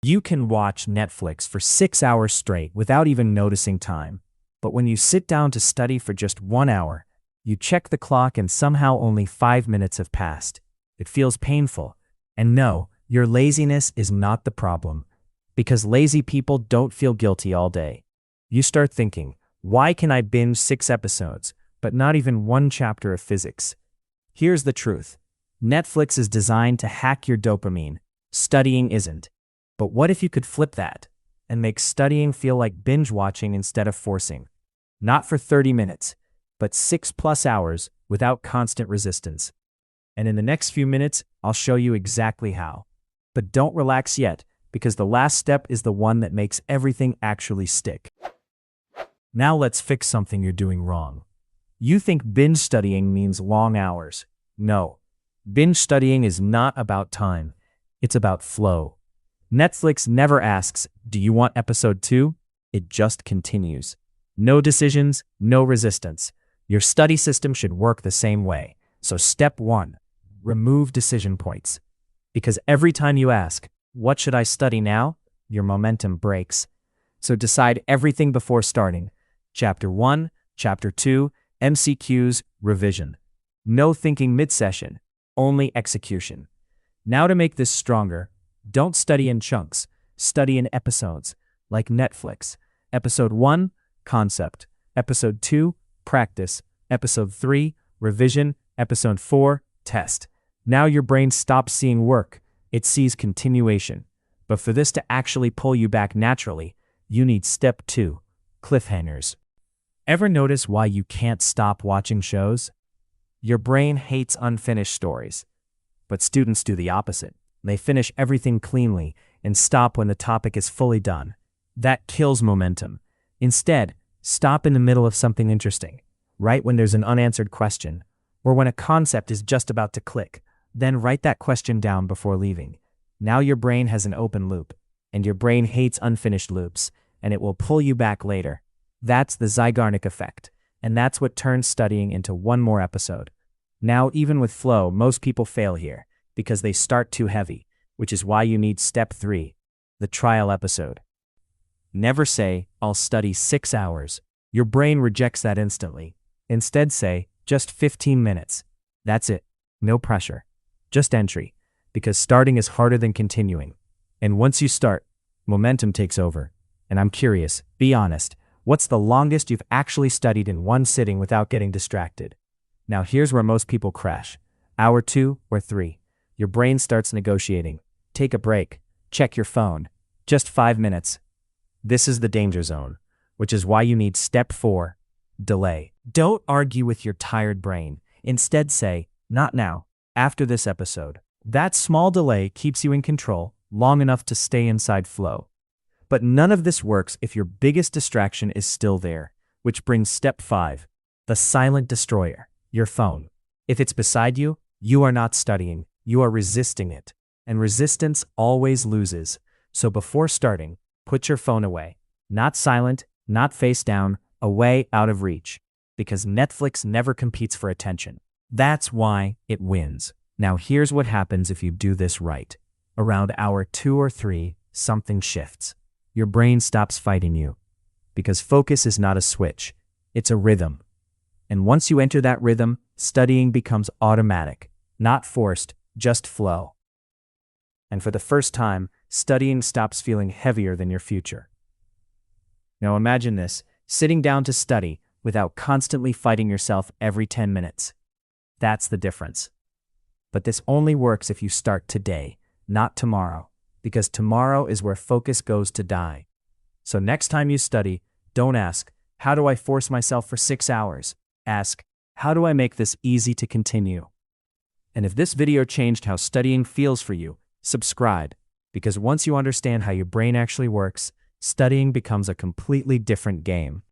You can watch Netflix for 6 hours straight without even noticing time. But when you sit down to study for just 1 hour, you check the clock and somehow only 5 minutes have passed. It feels painful. And no, your laziness is not the problem. Because lazy people don't feel guilty all day. You start thinking, why can I binge 6 episodes, but not even one chapter of physics? Here's the truth. Netflix is designed to hack your dopamine. Studying isn't. But what if you could flip that and make studying feel like binge watching instead of forcing? Not for 30 minutes, but 6+ hours without constant resistance. And in the next few minutes, I'll show you exactly how. But don't relax yet, because the last step is the one that makes everything actually stick. Now let's fix something you're doing wrong. You think binge studying means long hours. No. Binge studying is not about time. It's about flow. Netflix never asks, do you want episode 2? It just continues. No decisions, no resistance. Your study system should work the same way. So step 1, remove decision points. Because every time you ask, what should I study now? Your momentum breaks. So decide everything before starting. Chapter 1, Chapter 2, MCQs, revision. No thinking mid-session, only execution. Now to make this stronger, don't study in chunks, study in episodes, like Netflix. Episode 1, concept. Episode 2, practice. Episode 3, revision. Episode 4, test. Now your brain stops seeing work, it sees continuation. But for this to actually pull you back naturally, you need step 2, cliffhangers. Ever notice why you can't stop watching shows? Your brain hates unfinished stories. But students do the opposite. They finish everything cleanly and stop when the topic is fully done. That kills momentum. Instead, stop in the middle of something interesting, right when there's an unanswered question, or when a concept is just about to click. Then write that question down before leaving. Now your brain has an open loop, and your brain hates unfinished loops, and it will pull you back later. That's the Zeigarnik effect, and that's what turns studying into one more episode. Now, even with flow, most people fail here, because they start too heavy, which is why you need step 3, the trial episode. Never say, I'll study 6 hours. Your brain rejects that instantly. Instead say, just 15 minutes. That's it. No pressure. Just entry. Because starting is harder than continuing. And once you start, momentum takes over. And I'm curious, be honest, what's the longest you've actually studied in one sitting without getting distracted? Now here's where most people crash. Hour 2 or 3. Your brain starts negotiating. Take a break. Check your phone. Just 5 minutes. This is the danger zone, which is why you need step 4, delay. Don't argue with your tired brain. Instead say, not now, after this episode. That small delay keeps you in control long enough to stay inside flow. But none of this works if your biggest distraction is still there, which brings step 5, the silent destroyer, your phone. If it's beside you, you are not studying, you are resisting it. And resistance always loses. So before starting, put your phone away. Not silent, not face down, away out of reach. Because Netflix never competes for attention. That's why it wins. Now here's what happens if you do this right. Around hour 2 or 3, something shifts. Your brain stops fighting you. Because focus is not a switch, it's a rhythm. And once you enter that rhythm, studying becomes automatic, not forced, just flow. And for the first time, studying stops feeling heavier than your future. Now imagine this, sitting down to study without constantly fighting yourself every 10 minutes. That's the difference. But this only works if you start today, not tomorrow, because tomorrow is where focus goes to die. So next time you study, don't ask, how do I force myself for 6 hours? Ask, how do I make this easy to continue? And if this video changed how studying feels for you, subscribe, because once you understand how your brain actually works, studying becomes a completely different game.